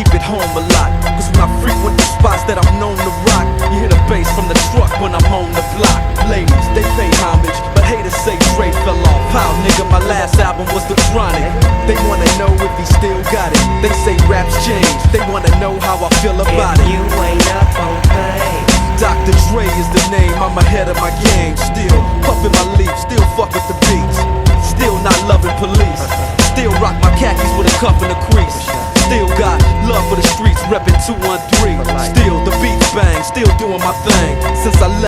keep it home a lot, cause when I frequent the spots that I'm known to rock, you hear the bass from the truck when I'm on the block. Ladies, they pay homage, but haters say Dre fell off. How, nigga, my last album was The Chronic. They wanna know if he still got it. They say raps change, they wanna know how I feel about it. If you ain't up on pain, Dr. Dre is the name, I'm ahead of my game. Still puffin' my leaf, still fuck with the beats. Still not loving police. Still rock my khakis with a cuff and a crease. Still got love for the streets, reppin' 213. Still the beats bang, still doing my thing. Since I left